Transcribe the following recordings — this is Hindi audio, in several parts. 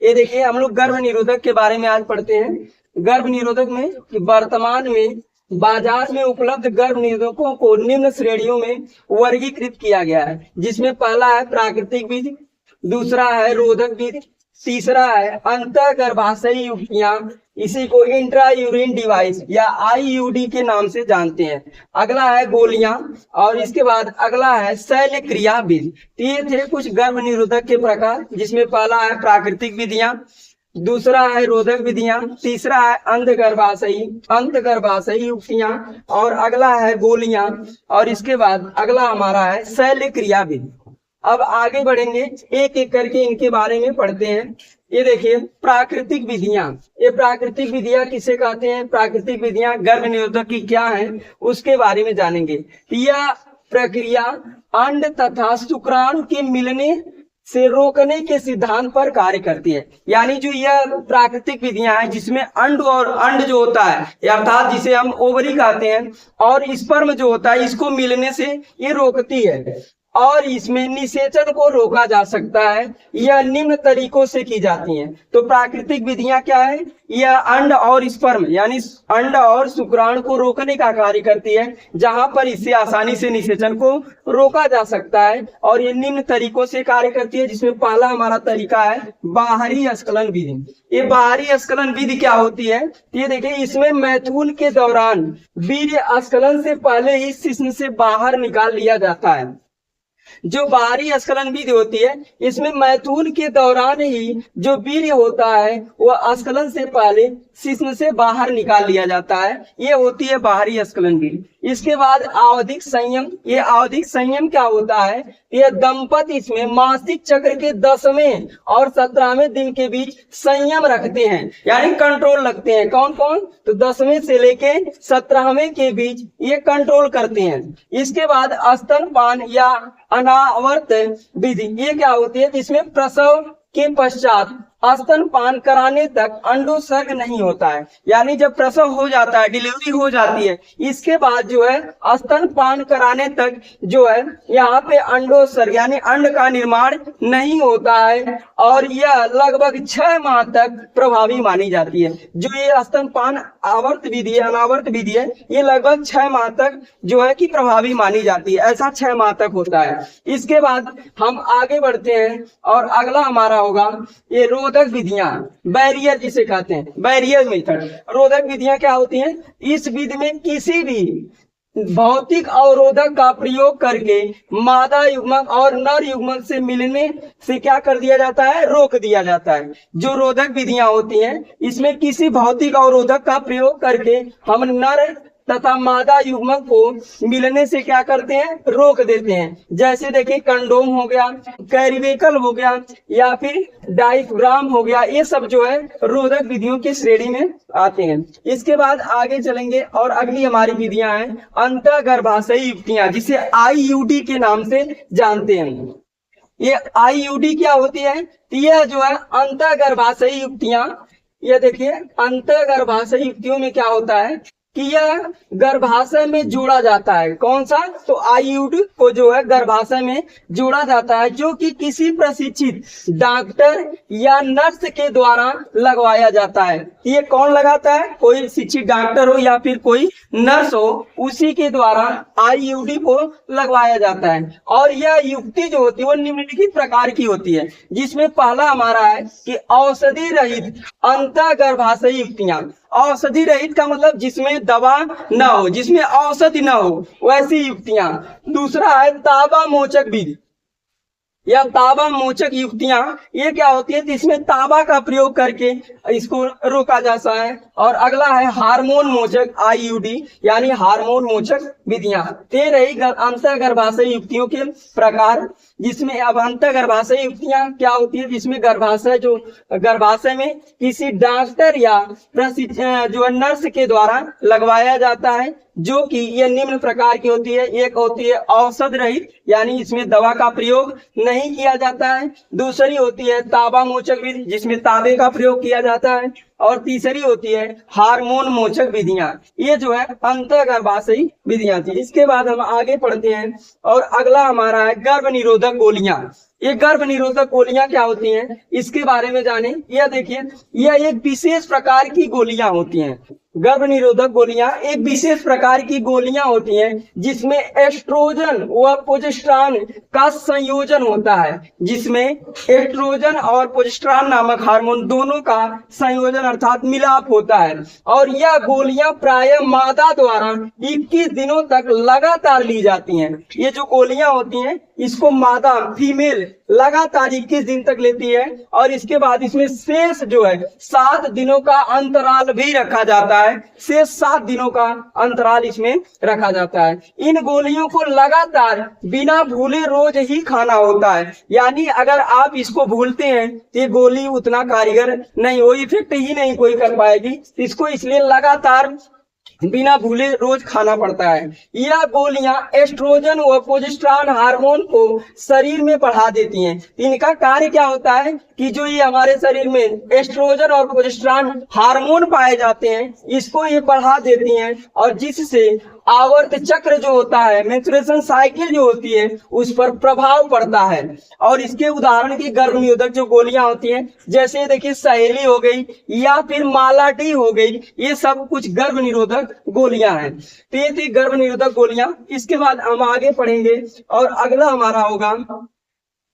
ये देखिए हम लोग गर्भ निरोधक के बारे में आज पढ़ते हैं। गर्भ निरोधक में वर्तमान में बाजार में उपलब्ध गर्भ निरोधकों को निम्न श्रेणियों में वर्गीकृत किया गया है, जिसमें पहला है प्राकृतिक विधि, दूसरा है रोधक विधि, तीसरा है अंतःगर्भाशयी युक्तियां, इसी को इंट्रा यूरिन डिवाइस या आईयूडी के नाम से जानते हैं। अगला है गोलियां और इसके बाद अगला है शल्य क्रिया विधि। ये थे कुछ गर्भ निरोधक के प्रकार, जिसमें पहला है प्राकृतिक विधियां, दूसरा है रोधक विधियां, तीसरा है अंतःगर्भाशयी युक्तियां और अगला है गोलियां और इसके बाद अगला हमारा है शल्य क्रिया विधि। अब आगे बढ़ेंगे, एक एक करके इनके बारे में पढ़ते हैं। ये देखिए प्राकृतिक विधियां, ये प्राकृतिक विधियां किसे कहते हैं, प्राकृतिक विधियां गर्भ निरोधक की क्या है उसके बारे में जानेंगे। यह प्रक्रिया अंड तथा शुक्राणु के मिलने से रोकने के सिद्धांत पर कार्य करती है। यानी जो यह प्राकृतिक विधियां हैं जिसमें अंड और अंड जो होता है अर्थात जिसे हम ओवरी कहते हैं और स्पर्म जो होता है इसको मिलने से ये रोकती है और इसमें निषेचन को रोका जा सकता है। यह निम्न तरीकों से की जाती हैं। तो प्राकृतिक विधियां क्या है, यह अंड और स्पर्म यानी अंड और शुक्राणु को रोकने का कार्य करती है, जहां पर इससे आसानी से निषेचन को रोका जा सकता है और ये निम्न तरीकों से कार्य करती है, जिसमें पहला हमारा तरीका है बाहरी स्खलन विधि। ये बाहरी स्खलन विधि क्या होती है, ये देखिए इसमें मैथुन के दौरान वीर्य स्खलन से पहले ही शिश्न से बाहर निकाल लिया जाता है। जो बाहरी स्खलन विधि होती है इसमें मैथुन के दौरान ही जो वीर्य होता है वह स्खलन से पहले शिश्न से बाहर निकाल लिया जाता है, ये होती है बाहरी स्खलन विधि। इसके बाद आवधिक संयम। ये आवधिक संयम क्या होता है, ये दंपति इसमें मासिक चक्र के 10वें और 17वें दिन के बीच संयम रखते हैं, यानी कंट्रोल रखते हैं। कौन कौन, तो 10वें से लेके 17वें के बीच ये कंट्रोल करते हैं। इसके बाद स्तनपान या अनावर्त विधि, ये क्या होती है, जिसमें प्रसव के पश्चात स्तनपान कराने तक अंडोत्सर्ग नहीं होता है। यानी जब प्रसव हो जाता है, डिलीवरी हो जाती है, इसके बाद जो है स्तनपान कराने तक जो है यहाँ पे अंडोत्सर्ग यानी अंड का निर्माण नहीं होता है और यह लगभग 6 माह तक प्रभावी मानी जाती है। जो ये स्तनपान आवर्त विधि है, अनावर्त विधि है, ये लगभग 6 माह तक जो है कि प्रभावी मानी जाती है। ऐसा 6 माह तक होता है। इसके बाद हम आगे बढ़ते हैं और अगला हमारा होगा ये रोधक विधियां, बैरियर जिसे कहते हैं, बैरियर मेथड। रोधक विधियां क्या होती हैं, इस विधि में किसी भी भौतिक अवरोधक का प्रयोग करके मादा युग्मक और नर युग्मक से मिलने से क्या कर दिया जाता है, रोक दिया जाता है। जो रोधक विधियां होती हैं इसमें किसी भौतिक अवरोधक का प्रयोग करके हम नर तथा मादा युग्मक को मिलने से क्या करते हैं, रोक देते हैं। जैसे देखिए कंडोम हो गया, कैरिवेकल हो गया या फिर डायफ्राम हो गया, ये सब जो है रोधक विधियों की श्रेणी में आते हैं। इसके बाद आगे चलेंगे और अगली हमारी विधियां हैं अंतःगर्भाशयी युक्तियां, जिसे आईयूडी के नाम से जानते हैं। ये आईयूडी क्या होती है, यह जो है अंतःगर्भाशयी युक्तियां, ये देखिए अंतःगर्भाशयी युक्तियों में क्या होता है कि यह गर्भाशय में जोड़ा जाता है। कौन सा, तो आईयूडी को जो है गर्भाशय में जोड़ा जाता है, जो कि किसी प्रशिक्षित डॉक्टर या नर्स के द्वारा लगवाया जाता है। ये कौन लगाता है, कोई शिक्षित डॉक्टर हो या फिर कोई नर्स हो, उसी के द्वारा आईयूडी को लगवाया जाता है। और यह युक्ति जो होती है वो निम्नलिखित प्रकार की होती है, जिसमें पहला हमारा है कि औषधि रहित अंतःगर्भाशयी युक्तियां। औषधि रहित का मतलब जिसमें दवा न हो, जिसमें औषधि न हो, वैसी युक्तियां। दूसरा है ताबा मोचक विधि या ताबा मोचक युक्तियां, ये क्या होती है, जिसमें ताबा का प्रयोग करके इसको रोका जाता है। और अगला है हार्मोन मोचक आईयूडी यानी हार्मोन मोचक विधियां। ये रही अंतःगर्भाशयी युक्तियों के प्रकार, जिसमें अब अंतःगर्भाशयी युक्तियां क्या होती है, जिसमें गर्भाशय में किसी डॉक्टर या जो नर्स के द्वारा लगवाया जाता है, जो कि ये निम्न प्रकार की होती है। एक होती है औषध रहित, यानी इसमें दवा का प्रयोग नहीं किया जाता है। दूसरी होती है ताबा मोचक विधि, जिसमें ताबे का प्रयोग किया जाता है। और तीसरी होती है हार्मोन मोचक विधियां। ये जो है अंतःगर्भाशयी विधियां थी। इसके बाद हम आगे पढ़ते हैं और अगला हमारा है गर्भ निरोधक गोलियां। ये गर्भ निरोधक गोलियां क्या होती हैं, इसके बारे में जाने। यह देखिए, यह एक विशेष प्रकार की गोलियां होती हैं। गर्भ निरोधक गोलियां एक विशेष प्रकार की गोलियां होती हैं जिसमें एस्ट्रोजन व प्रोजेस्टेरॉन का संयोजन होता है, जिसमें एस्ट्रोजन और प्रोजेस्टेरॉन नामक हार्मोन दोनों का संयोजन अर्थात मिलाप होता है। और यह गोलियां प्रायः मादा द्वारा 21 दिनों तक लगातार ली जाती हैं। ये जो गोलियां होती हैं इसको मादा फीमेल लगातार 21 दिन तक लेती है। और इसके बाद इसमें शेष जो है 7 दिनों का अंतराल भी रखा जाता है। शेष 7 दिनों का अंतराल इसमें रखा जाता है। इन गोलियों को लगातार बिना भूले रोज ही खाना होता है, यानी अगर आप इसको भूलते हैं तो ये गोली उतना कारीगर नहीं हो, इफेक्ट ही नहीं कोई कर पाएगी। इसको इसलिए लगातार बिना भूले रोज खाना पड़ता है। यह गोलियां एस्ट्रोजन व प्रोजेस्टेरॉन हार्मोन को शरीर में बढ़ा देती हैं। इनका कार्य क्या होता है कि जो ये हमारे शरीर में एस्ट्रोजन और प्रोजेस्टेरॉन हार्मोन पाए जाते हैं, इसको ये बढ़ा देती हैं और जिससे आवर्त चक्र जो होता है, मेंस्ट्रुएशन साइकिल जो होती है, उस पर प्रभाव पड़ता है। और इसके उदाहरण की गर्भ निरोधक जो गोलियां होती हैं, जैसे देखिए सहेली हो गई या फिर माला डी हो गई, ये सब कुछ गर्भ निरोधक गोलियां हैं। तो ये थी गर्भ निरोधक गोलियां। इसके बाद हम आगे पढ़ेंगे और अगला हमारा होगा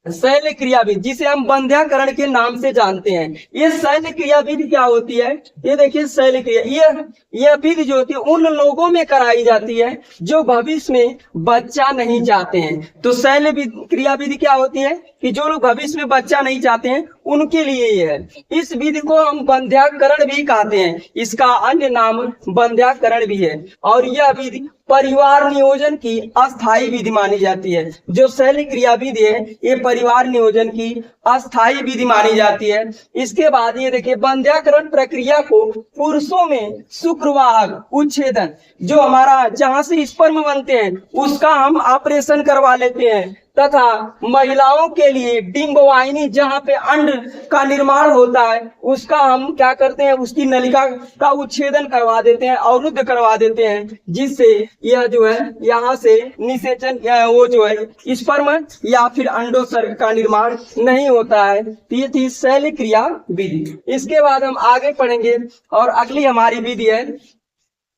शैल्य क्रियाविधि, जिसे हम बंध्याकरण के नाम से जानते हैं। ये शैल्य क्रियाविधि क्या होती है, ये देखिए शैल्य क्रिया, यह विधि जो होती है उन लोगों में कराई जाती है जो भविष्य में बच्चा नहीं चाहते हैं। तो शैल्य क्रियाविधि क्या होती है कि जो लोग भविष्य में बच्चा नहीं चाहते हैं उनके लिए ये है। इस विधि को हम बंध्याकरण भी कहते हैं, इसका अन्य नाम बंध्याकरण भी है। और यह विधि परिवार नियोजन की अस्थायी विधि मानी जाती है। जो शैल्य क्रिया विधि है ये परिवार नियोजन की अस्थायी विधि मानी जाती है। इसके बाद ये देखिए बंध्याकरण प्रक्रिया को पुरुषों में शुक्रवाहक उच्छेदन, जो हमारा जहां से स्पर्म बनते हैं उसका हम ऑपरेशन करवा लेते हैं, तथा महिलाओं के लिए डिंबवाहिनी जहां पे अंड का निर्माण होता है उसका हम क्या करते हैं, उसकी नलिका का उच्छेदन करवा देते हैं, अवरुद्ध करवा देते हैं, जिससे यह जो है यहाँ से निषेचन वो जो है स्पर्म या फिर अंडोत्सर्ग का निर्माण नहीं होता है। तो ये थी शैल्य क्रिया विधि। इसके बाद हम आगे पढ़ेंगे और अगली हमारी विधि है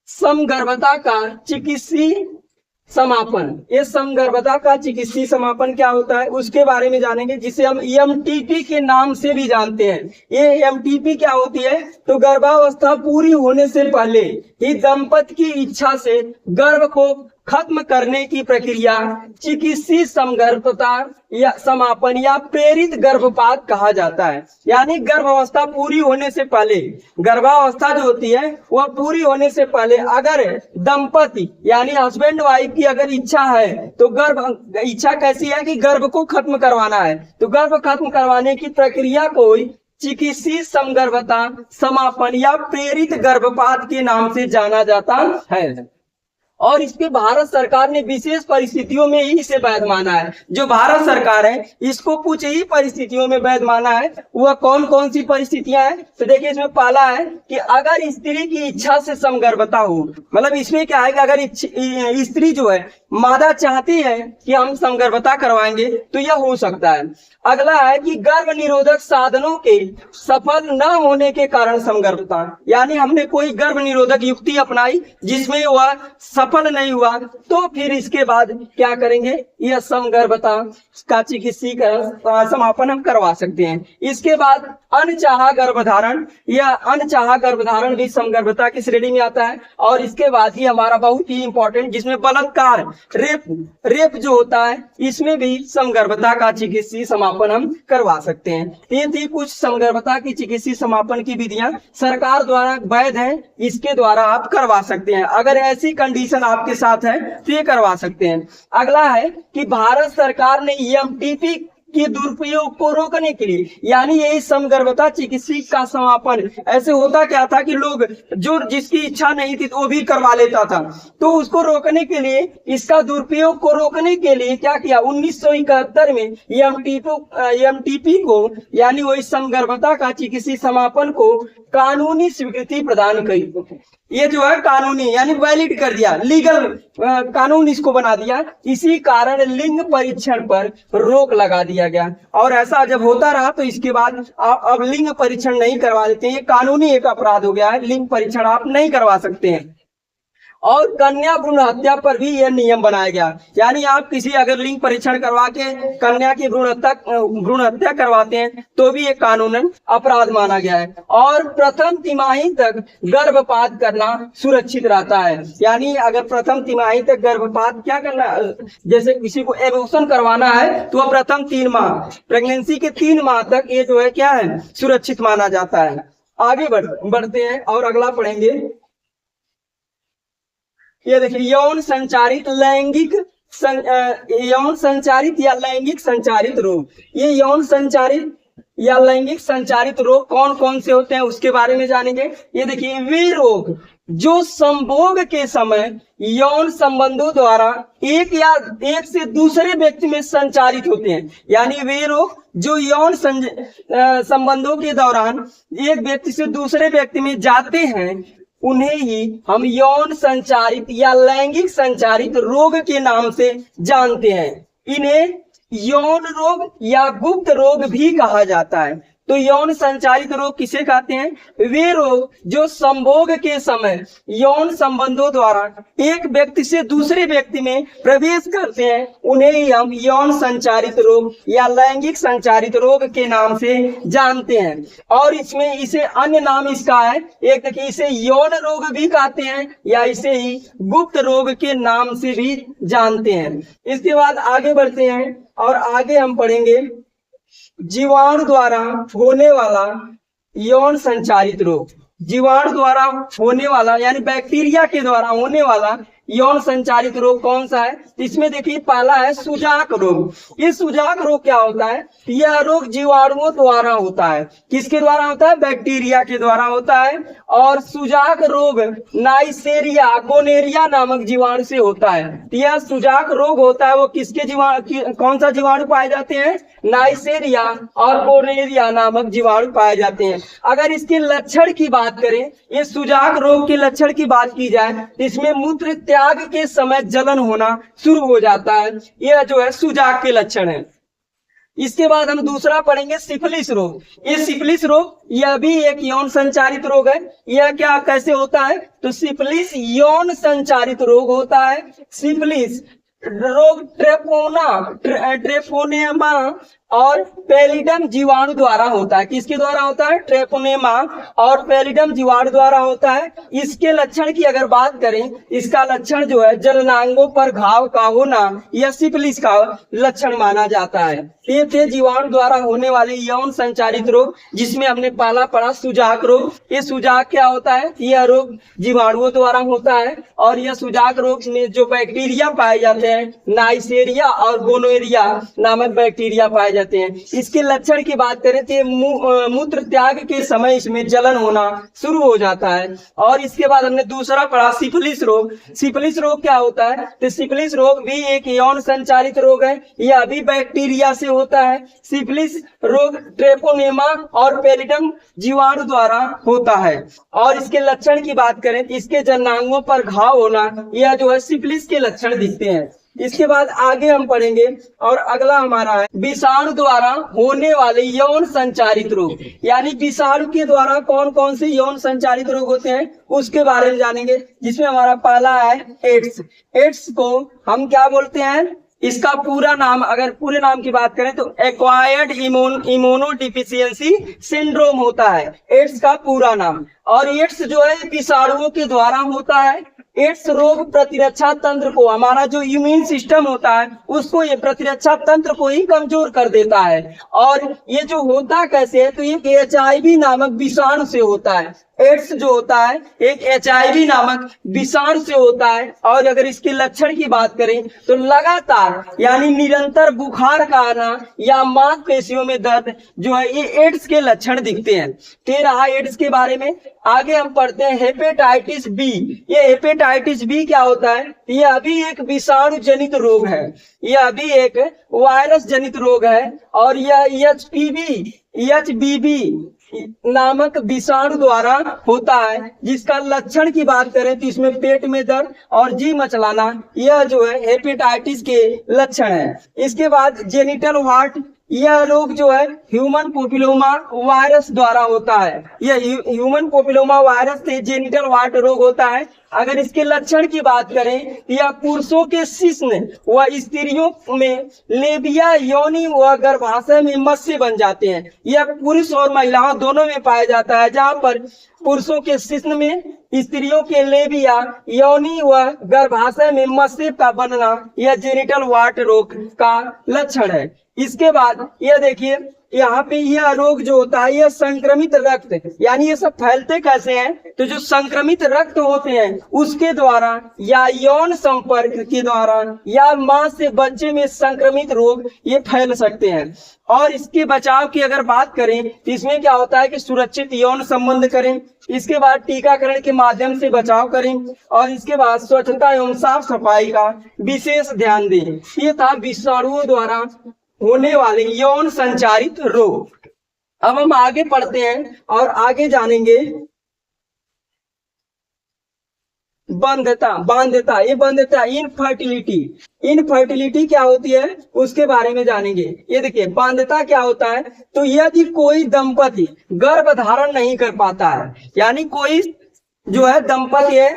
समगर्भता का चिकित्सीय समापन। ये समगर्भता का चिकित्सीय समापन क्या होता है उसके बारे में जानेंगे, जिसे हम EMTP के नाम से भी जानते हैं। ये EMTP क्या होती है, तो गर्भावस्था पूरी होने से पहले ही दंपति की इच्छा से गर्भ को खत्म करने की प्रक्रिया चिकित्सीय समगर्भता या समापन या प्रेरित गर्भपात कहा जाता है। यानी गर्भावस्था पूरी होने से पहले, गर्भावस्था जो होती है वह पूरी होने से पहले अगर दंपति यानी हस्बैंड वाइफ की अगर इच्छा है तो इच्छा कैसी है कि गर्भ को खत्म करवाना है, तो गर्भ खत्म करवाने की प्रक्रिया को चिकित्सीय समगर्भता समापन या प्रेरित गर्भपात के नाम से जाना जाता है। और इसके भारत सरकार ने विशेष परिस्थितियों में ही इसे वैध माना है। जो भारत सरकार है इसको कुछ ही परिस्थितियों में वैध माना है। वह कौन कौन सी परिस्थितियां हैं, तो देखिए इसमें पहला है कि अगर स्त्री की इच्छा से समगर्भता हो, मतलब इसमें क्या है कि अगर स्त्री जो है मादा चाहती है कि हम समगर्भता करवाएंगे तो यह हो सकता है। अगला है कि गर्भ निरोधक साधनों के सफल न होने के कारण समगर्भता, यानी हमने कोई गर्भ निरोधक युक्ति अपनाई जिसमें वह सफल नहीं हुआ तो फिर इसके बाद क्या करेंगे, यह समगर्भता का चिकित्सीय समापन हम करवा सकते हैं। इसके बाद अनचाहा गर्भधारण, यह अनचाहा गर्भधारण भी समगर्भता की श्रेणी में आता है। और इसके बाद ही हमारा बहुत ही इंपॉर्टेंट जिसमें बलात्कार रेप जो होता है इसमें भी समगर्भता का चिकित्सीय समापन हम करवा सकते हैं। ये थी कुछ समगर्भता की चिकित्सीय समापन की विधियां सरकार द्वारा वैध है, इसके द्वारा आप करवा सकते हैं। अगर ऐसी कंडीशन आपके साथ है तो ये करवा सकते हैं। अगला है कि भारत सरकार ने EMTP के दुरुपयोग को रोकने के लिए, यानी यही समगर्भता चिकित्सा का समापन। ऐसे होता क्या था कि लोग जो जिसकी इच्छा नहीं थी तो वो भी करवा लेता था, तो उसको रोकने के लिए, इसका दुरुपयोग को रोकने के लिए क्या किया, 1971 में एमटीपी को यानी वही समगर्भता का चिकित्सीय समापन को कानूनी स्वीकृति प्रदान की। ये जो है कानूनी यानी वैलिड कर दिया, लीगल कानून इसको बना दिया। इसी कारण लिंग परीक्षण पर रोक लगा दिया गया। और ऐसा जब होता रहा तो इसके बाद अब लिंग परीक्षण नहीं करवा देते हैं, ये कानूनी एक अपराध हो गया है, लिंग परीक्षण आप नहीं करवा सकते हैं। और कन्या भ्रूण हत्या पर भी यह नियम बनाया गया, यानी आप किसी अगर लिंग परीक्षण करवा के कन्या की भ्रूण हत्या करवाते हैं तो भी ये कानूनन अपराध माना गया है। और प्रथम तिमाही तक गर्भपात करना सुरक्षित रहता है, यानी अगर प्रथम तिमाही तक गर्भपात क्या करना, जैसे किसी को एबॉर्शन करवाना है तो वह प्रथम 3 माह प्रेगनेंसी के 3 माह तक ये जो है क्या है, सुरक्षित माना जाता है। आगे बढ़ते हैं और अगला पढ़ेंगे। ये देखिए यौन संचारित या लैंगिक संचारित रोग। ये यौन संचारित या लैंगिक संचारित रोग कौन कौन से होते हैं उसके बारे में जानेंगे। ये देखिए वे रोग जो संभोग के समय यौन संबंधों द्वारा एक से दूसरे व्यक्ति में संचारित होते हैं, यानी वे रोग जो यौन संबंधों के दौरान एक व्यक्ति से दूसरे व्यक्ति में जाते हैं उन्हें ही हम यौन संचारित या लैंगिक संचारित रोग के नाम से जानते हैं। इन्हें यौन रोग या गुप्त रोग भी कहा जाता है। तो यौन संचारित रोग किसे कहते हैं, वे रोग जो संभोग के समय यौन संबंधों द्वारा एक व्यक्ति से दूसरे व्यक्ति में प्रवेश करते हैं उन्हें ही हम यौन संचारित रोग या लैंगिक संचारित रोग के नाम से जानते हैं। और इसमें इसे अन्य नाम इसका है, एक देखिए इसे यौन रोग भी कहते हैं या इसे ही गुप्त रोग के नाम से भी जानते हैं। इसके बाद आगे बढ़ते हैं और आगे हम पढ़ेंगे जीवाणु द्वारा होने वाला यौन संचारित रोग। जीवाणु द्वारा होने वाला यानी बैक्टीरिया के द्वारा होने वाला यौन संचारित रोग कौन सा है, इसमें देखिए पहला है सुजाक रोग। ये सुजाक रोग क्या होता है, यह रोग जीवाणुओं द्वारा होता है। किसके द्वारा होता है, बैक्टीरिया के द्वारा होता है। और सुजाक रोग नाइसेरिया गोनेरिया नामक जीवाणु से होता है। यह सुजाक रोग होता है वो किसके जीवाणु, कौन सा जीवाणु पाए जाते हैं, नाइसेरिया और गोनेरिया नामक जीवाणु पाए जाते हैं। अगर इसके लक्षण की बात करें, ये सुजाक रोग के लक्षण की बात की जाए तो इसमें मूत्र त्याग के समय जलन होना शुरू हो जाता है, यह जो है सुजाक के लक्षण है। इसके बाद हम दूसरा पढ़ेंगे सिफिलिस रोग। ये सिफिलिस रोग यह भी एक यौन संचारित रोग है। यह क्या कैसे होता है, तो सिफिलिस यौन संचारित रोग होता है। सिफिलिस रोग ट्रेपोनेमा और पैलिडम जीवाणु द्वारा होता है। किसके द्वारा होता है, ट्रेपोनेमा और पैलिडम जीवाणु द्वारा होता है। इसके लक्षण की अगर बात करें, इसका लक्षण जो है जननांगों पर घाव का होना यह सिफिलिस का लक्षण माना जाता है। ये थे जीवाणु द्वारा होने वाले यौन संचारित रोग, जिसमें हमने पहला पढ़ा सुजाक रोग। ये सुजाक क्या होता है, यह रोग जीवाणुओं द्वारा होता है और यह सुजाक रोग में जो बैक्टीरिया पाए जाते हैं नाइसेरिया और गोनोरिया नामक बैक्टीरिया पाए जाते हैं। इसके लक्षण की बात करें तो मूत्र त्याग के समय इसमें जलन होना शुरू हो जाता है। और इसके बाद हमने दूसरा पढ़ा सिफिलिस रोग। सिफिलिस रोग क्या होता है, तो सिफिलिस रोग भी एक यौन संचारित रोग है, यह भी बैक्टीरिया से होता है। सिफिलिस रोग ट्रेपोनेमा और पैलिडम जीवाणु द्वारा होता है। और इसके लक्षण की बात करें तो इसके जननांगों पर घाव होना, यह जो है सिफिलिस के लक्षण दिखते हैं। इसके बाद आगे हम पढ़ेंगे और अगला हमारा है विषाणु द्वारा होने वाले यौन संचारित रोग। यानी विषाणु के द्वारा कौन कौन से यौन संचारित रोग होते हैं उसके बारे में जानेंगे, जिसमें हमारा पहला है एड्स। एड्स को हम क्या बोलते हैं, इसका पूरा नाम अगर पूरे नाम की बात करें तो एक्वायर्ड इम्यूनोडिफिशियंसी सिंड्रोम होता है एड्स का पूरा नाम। और एड्स जो है विषाणुओं के द्वारा होता है। एड्स रोग प्रतिरक्षा तंत्र को, हमारा जो इम्यून सिस्टम होता है उसको, ये प्रतिरक्षा तंत्र को ही कमजोर कर देता है। और ये जो होता कैसे है, तो ये HIV नामक विषाणु से होता है। एड्स जो होता है एक HIV नामक विषाणु से होता है। और अगर इसके लक्षण की बात करें तो लगातार यानी निरंतर बुखार का आना या मांसपेशियों में दर्द जो है, ये एड्स के लक्षण दिखते हैं। तो रहा एड्स के बारे में। आगे हम पढ़ते हैं हेपेटाइटिस बी। ये हेपेटाइटिस बी क्या होता है? ये अभी एक विषाणु जनित रोग है, यह अभी एक वायरस जनित रोग है और यह HBV नामक विषाणु द्वारा होता है, जिसका लक्षण की बात करें तो इसमें पेट में दर्द और जी मचलाना, यह जो है हेपेटाइटिस के लक्षण है। इसके बाद जेनिटल वार्ट, यह रोग जो है ह्यूमन पोपिलोमा वायरस द्वारा होता है। यह ह्यूमन पोपिलोमा वायरस से जेनिटल वार्ट रोग होता है। अगर इसके लक्षण की बात करें तो यह पुरुषों के शिश्न व स्त्रियों में लेबिया, योनि व गर्भाशय में मस्से बन जाते हैं। यह पुरुष और महिलाओं दोनों में पाया जाता है, जहाँ पर पुरुषों के शिश्न में, स्त्रियों के लेबिया, योनि व गर्भाशय में मस्से का बनना, यह जेनिटल वार्ट रोग का लक्षण है। इसके बाद यह देखिए, यहाँ पे यह रोग जो होता है यह संक्रमित रक्त, यानी ये सब फैलते कैसे हैं? तो जो संक्रमित रक्त होते हैं उसके द्वारा या यौन संपर्क के द्वारा या मां से बच्चे में संक्रमित रोग ये फैल सकते हैं। और इसके बचाव की अगर बात करें तो इसमें क्या होता है कि सुरक्षित यौन संबंध करें, इसके बाद टीकाकरण के माध्यम से बचाव करें और इसके बाद स्वच्छता एवं साफ सफाई का विशेष ध्यान दें। ये था विषाणुओं द्वारा होने वाले यौन संचारित रोग। अब हम आगे पढ़ते हैं और आगे जानेंगे बाध्यता, ये बाध्यता इनफर्टिलिटी क्या होती है उसके बारे में जानेंगे। ये देखिए बाध्यता क्या होता है, तो यदि कोई दंपति गर्भ धारण नहीं कर पाता है, यानी कोई जो है दंपति है,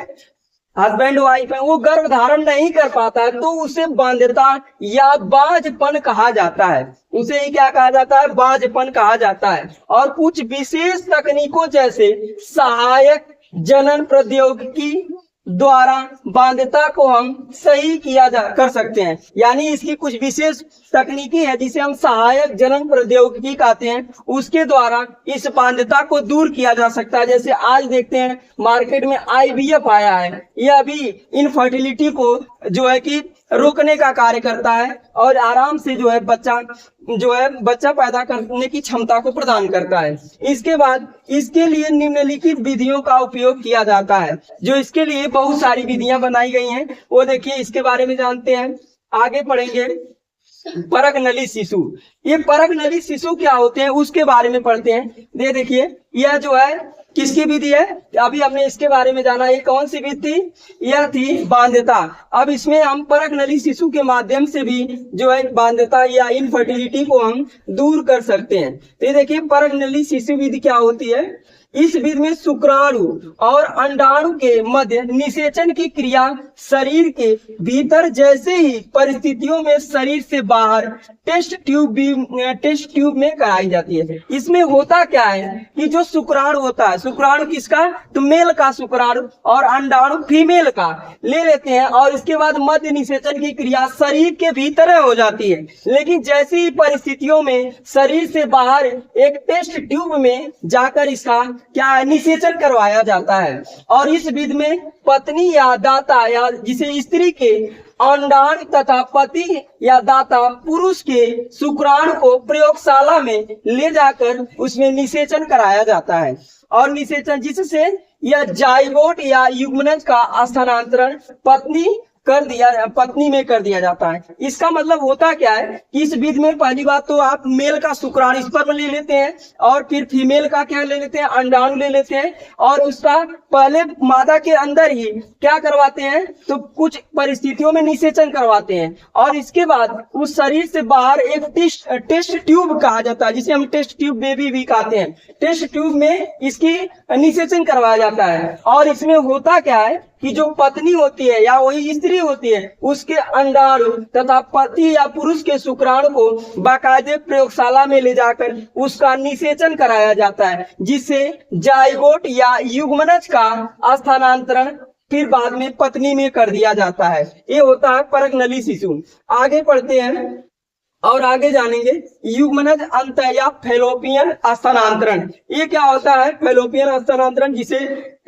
हस्बैंड वाइफ है, वो गर्भ धारण नहीं कर पाता है तो उसे बाध्यता या बाझपन कहा जाता है। उसे ही क्या कहा जाता है? बाझपन कहा जाता है। और कुछ विशेष तकनीकों जैसे सहायक जनन प्रौद्योगिकी द्वारा बाध्यता को हम सही कर सकते हैं। यानी इसकी कुछ विशेष तकनीकी है जिसे हम सहायक जनन प्रौद्योगिकी कहते हैं, उसके द्वारा इस बाध्यता को दूर किया जा सकता है। जैसे आज देखते हैं मार्केट में IVF आया है, यह भी इनफर्टिलिटी को जो है कि रोकने का कार्य करता है और आराम से जो है बच्चा पैदा करने की क्षमता को प्रदान करता है। इसके बाद इसके लिए निम्नलिखित विधियों का उपयोग किया जाता है, जो इसके लिए बहुत सारी विधियां बनाई गई हैं, वो देखिए इसके बारे में जानते हैं। आगे पढ़ेंगे परगनली शिशु। ये परगनली शिशु क्या होते हैं उसके बारे में पढ़ते हैं। ये देखिए यह जो है किसकी विधि है, अभी हमने इसके बारे में जाना। ये कौन सी विधि थी? यह थी बाध्यता। अब इसमें हम परगनली शिशु के माध्यम से भी जो है बाध्यता या इनफर्टिलिटी को हम दूर कर सकते हैं। तो ये देखिए परगनली शिशु विधि क्या होती है। इस विधि में शुक्राणु और अंडाणु के मध्य निषेचन की क्रिया शरीर के भीतर जैसे ही परिस्थितियों में शरीर से बाहर टेस्ट ट्यूब में कराई जाती है। इसमें होता क्या है कि जो शुक्राणु होता है, शुक्राणु किसका? तो मेल का शुक्राणु और अंडाणु फीमेल का ले लेते हैं और इसके बाद मध्य निषेचन की क्रिया शरीर के भीतर हो जाती है। लेकिन जैसी ही परिस्थितियों में शरीर से बाहर एक टेस्ट ट्यूब में जाकर इसका क्या निषेचन करवाया जाता है। और इस विधि में पत्नी या दाता या जिसे स्त्री के अंडाणु तथा पति या दाता पुरुष के शुक्राणु को प्रयोगशाला में ले जाकर उसमें निषेचन कराया जाता है। और निषेचन जिससे यह जाइगोट या युग्मनज का स्थानांतरण पत्नी में कर दिया जाता है। इसका मतलब होता क्या है कि इस विधि में पहली बात तो आप मेल का शुक्राणु स्पर्म ले लेते हैं और फिर फीमेल का क्या ले लेते हैं? अंडाणु ले लेते हैं और उसका पहले मादा के अंदर ही क्या करवाते हैं? तो कुछ परिस्थितियों में निषेचन करवाते हैं और इसके बाद उस शरीर से बाहर एक टेस्ट ट्यूब कहा जाता है, जिसे हम टेस्ट ट्यूब बेबी भी कहते हैं। टेस्ट ट्यूब में इसकी निषेचन करवाया जाता है। और इसमें होता क्या है कि जो पत्नी होती है या वही स्त्री होती है, उसके अंडाणु तथा पति या पुरुष के शुक्राणु को बाकायदे प्रयोगशाला में ले जाकर उसका निषेचन कराया जाता है, जिससे जाइगोट या युग्मनज का स्थानांतरण फिर बाद में पत्नी में कर दिया जाता है। ये होता है परगनली शिशु। आगे पढ़ते हैं और आगे जानेंगे युग्मनज अंतर या फैलोपियन स्थानांतरण। ये क्या होता है फैलोपियन स्थानांतरण, जिसे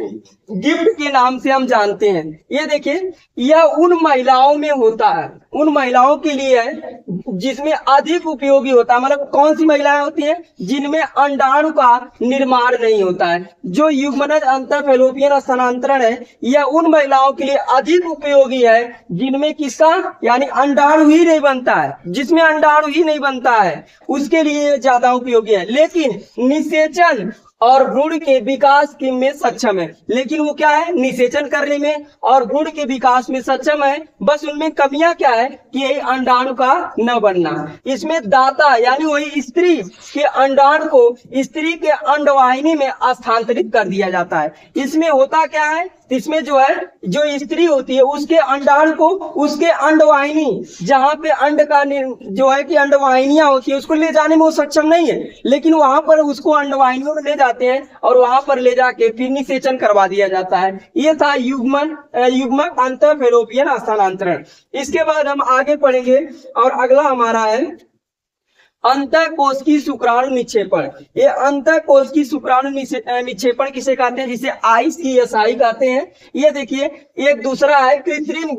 गिफ्ट के नाम से हम जानते हैं। ये देखिए, यह उन महिलाओं में होता है, उन महिलाओं के लिए है जिसमें अधिक उपयोगी होता है। मतलब कौन सी महिलाएं होती हैं जिनमें अंडाणु का निर्माण नहीं होता है। जो युग्मनज अंतर फैलोपियन स्थानांतरण है, यह उन महिलाओं के लिए अधिक उपयोगी है जिनमें किसका यानी अंडाणु ही नहीं बनता है, जिसमें अंडाणु ही नहीं बनता है, उसके लिए ज्यादा उपयोगी है। लेकिन निषेचन और भ्रूण के विकास के में सक्षम है। लेकिन वो क्या है, निषेचन करने में और भ्रूण के विकास में सक्षम है। बस उनमें कमियां क्या है कि अंडाणु का न बनना। इसमें दाता यानी वही स्त्री के अंडाणु को स्त्री के अंडवाहिनी में स्थानांतरित कर दिया जाता है। इसमें होता क्या है, इसमें जो है जो स्त्री होती है उसके अंडाणु को उसके अंडवाहिनी, जहाँ पे अंड का जो है कि अंडवाहिनियां होती है, उसको ले जाने में वो सक्षम नहीं है। लेकिन वहां पर उसको अंडवाहिनियों में ले जाते हैं और वहां पर ले जाके फिर निषेचन करवा दिया जाता है। ये था युग्मक अंतर फैलोपियन स्थानांतरण। इसके बाद हम आगे पढ़ेंगे और अगला हमारा है अंतःकोशिकीय शुक्राणु निक्षेपण। ये अंतःकोशिकीय शुक्राणु निक्षेपण किसे कहते हैं, जिसे ICSI कहते हैं। ये देखिए, एक दूसरा है कृत्रिम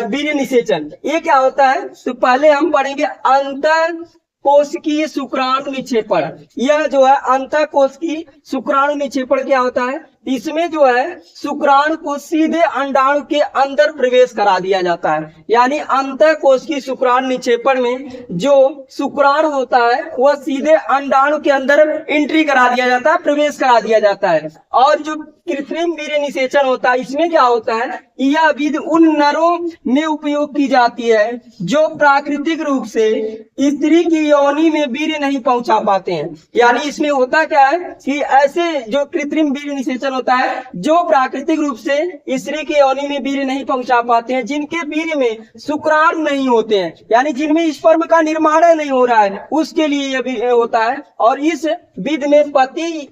वीर्य निषेचन। ये क्या होता है, तो पहले हम पढ़ेंगे अंतःकोशिकीय शुक्राणु निक्षेपण। यह जो है अंतःकोशिकीय शुक्राणु निक्षेपण क्या होता है, इसमें जो है शुक्राणु को सीधे अंडाणु के अंदर प्रवेश करा दिया जाता है। यानी अंतःकोशिकीय शुक्राणु निक्षेपण में जो शुक्राणु होता है वह सीधे अंडाणु के अंदर एंट्री करा दिया जाता है, प्रवेश करा दिया जाता है। और जो कृत्रिम वीर्य निषेचन होता है, इसमें क्या होता है, यह विधि उन नरों में उपयोग की जाती है जो प्राकृतिक रूप से स्त्री की योनि में वीर्य नहीं पहुंचा पाते हैं। यानी इसमें होता क्या है कि ऐसे जो कृत्रिम वीर्य निषेचन होता है जो प्राकृतिक रूप से स्त्री की योनि में वीर्य नहीं पहुंचा पाते हैं, जिनके वीर्य में शुक्राणु नहीं होते हैं, यानी जिनमें स्पर्म का निर्माण नहीं हो रहा है, उसके लिए यह होता है। और इस विधि में पति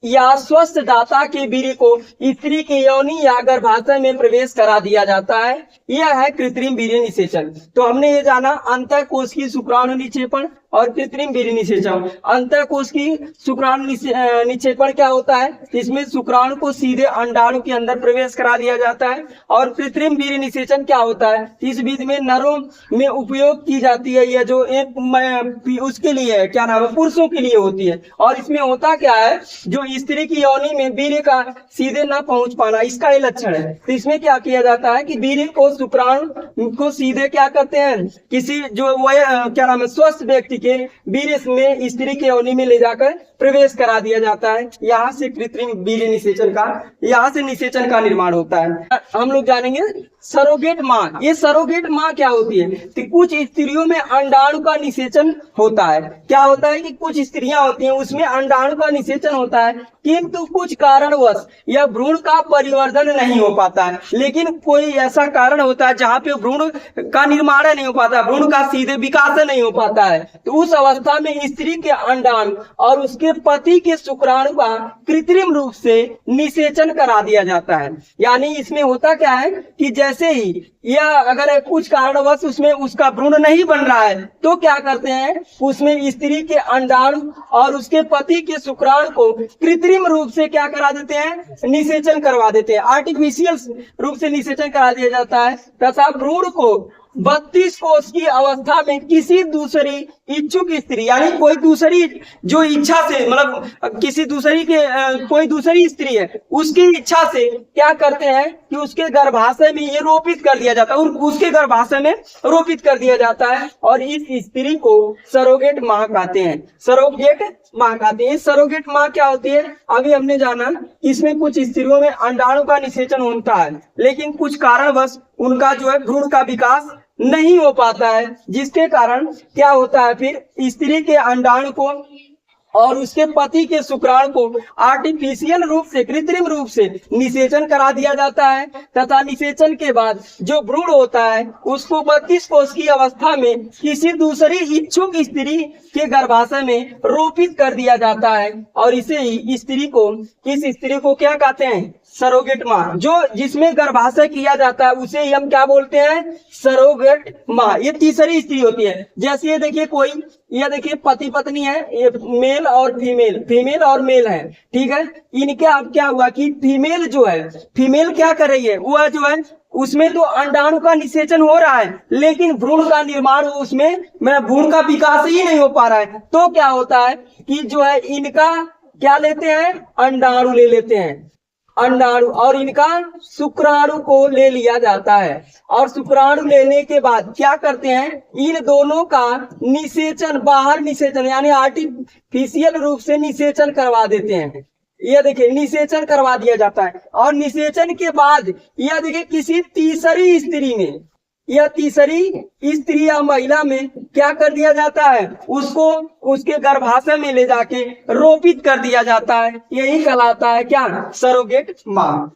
या स्वस्थ दाता के वीर्य को स्त्री के योनि या गर्भाशय में प्रवेश करा दिया जाता है। यह है कृत्रिम वीर्य निषेचन। तो हमने ये जाना अंतःकोशिकीय शुक्राणु निक्षेपण और कृत्रिम वीर्य निषेचन। अंतःकोशिकीय शुक्राणु निक्षेपण क्या होता है, इसमें शुक्राणु को सीधे अंडाणु के अंदर प्रवेश करा दिया जाता है। और कृत्रिम वीर्य निषेचन क्या होता है, इस विधि में नरों में उपयोग की जाती है। यह जो एक उसके लिए है, क्या नाम है, पुरुषों के लिए होती है। और इसमें होता क्या है, जो स्त्री की योनि में वीर्य का सीधे न पहुंच पाना, इसका ये लक्षण है। तो इसमें क्या किया जाता है कि वीर्य को शुक्राणु को सीधे क्या करते हैं, किसी जो वह क्या नाम है स्वस्थ व्यक्ति के वीर्य में स्त्री के योनि में ले जाकर प्रवेश करा दिया जाता है। यहाँ से कृत्रिम वीर्य निषेचन का, यहाँ से निषेचन का निर्माण होता है। हम लोग जानेंगे सरोगेट मां। ये सरोगेट मां क्या होती है, तो कुछ स्त्रियों में अंडाणु का निषेचन होता है। क्या होता है कि कुछ स्त्रियां होती हैं उसमें अंडाणु का निषेचन होता है, किंतु कुछ कारणवश यह भ्रूण का परिवर्धन नहीं हो पाता है। लेकिन कोई ऐसा कारण होता है जहाँ पे भ्रूण का निर्माण नहीं हो पाता, भ्रूण का सीधे विकास नहीं हो पाता है, तो उस अवस्था में स्त्री के अंडाणु और उसके पति के शुक्राणु का कृत्रिम रूप से निषेचन करा दिया जाता है। यानी इसमें होता क्या है कि जैसे ही या अगर कुछ कारणवश उसमें उसका भ्रूण नहीं बन रहा है, तो क्या करते हैं, उसमें स्त्री के अंडाणु और उसके पति के शुक्राणु को कृत्रिम रूप से क्या करा देते हैं, निषेचन करवा देते हैं। आर्टिफिशियल रूप से निषेचन करा दिया जाता है तथा भ्रूण को 32 कोष की अवस्था में किसी दूसरी इच्छुक स्त्री, यानी कोई दूसरी जो इच्छा से, मतलब किसी दूसरी के कोई दूसरी स्त्री है उसकी इच्छा से क्या करते हैं कि उसके गर्भाशय में ये रोपित कर दिया जाता है, और उसके गर्भाशय में रोपित कर दिया जाता है। और इस स्त्री को सरोगेट मां कहते हैं, सरोगेट मां कहते हैं। सरोगेट मां क्या होती है, अभी हमने जाना, इसमें कुछ स्त्रियों में अंडाणु का निषेचन होता है, लेकिन कुछ कारणवश उनका जो है भ्रूण का विकास नहीं हो पाता है, जिसके कारण क्या होता है, फिर स्त्री के अंडाणु को और उसके पति के शुक्राणु को आर्टिफिशियल रूप से, कृत्रिम रूप से निषेचन करा दिया जाता है तथा निषेचन के बाद जो भ्रूण होता है उसको 32 कोष की अवस्था में किसी दूसरी इच्छुक स्त्री के गर्भाशय में रोपित कर दिया जाता है और इसे ही स्त्री को, इस स्त्री को क्या कहते हैं? सरोगेट माँ। जो जिसमें गर्भाशय किया जाता है उसे ही हम क्या बोलते हैं? सरोगेट माँ। ये तीसरी स्त्री होती है। जैसे ये देखिए कोई, ये देखिए पति पत्नी है, ये मेल और फीमेल, फीमेल और मेल है, ठीक है। इनके अब क्या हुआ कि फीमेल जो है, फीमेल क्या कर रही है, वह जो है उसमें तो अंडाणु का निषेचन हो रहा है लेकिन भ्रूण का निर्माण उसमें, भ्रूण का विकास ही नहीं हो पा रहा है। तो क्या होता है कि जो है इनका क्या लेते हैं? अंडाणु ले लेते हैं, अंडाणु, और इनका शुक्राणु को ले लिया जाता है और शुक्राणु लेने के बाद क्या करते हैं? इन दोनों का निषेचन, बाहर निषेचन यानी आर्टिफिशियल रूप से निषेचन करवा देते हैं। यह देखिए निषेचन करवा दिया जाता है और निषेचन के बाद यह देखिए किसी तीसरी स्त्री में, यह तीसरी स्त्री या महिला में क्या कर दिया जाता है? उसको उसके गर्भाशय में ले जाके रोपित कर दिया जाता है। यही कहलाता है क्या? सरोगेट माँ।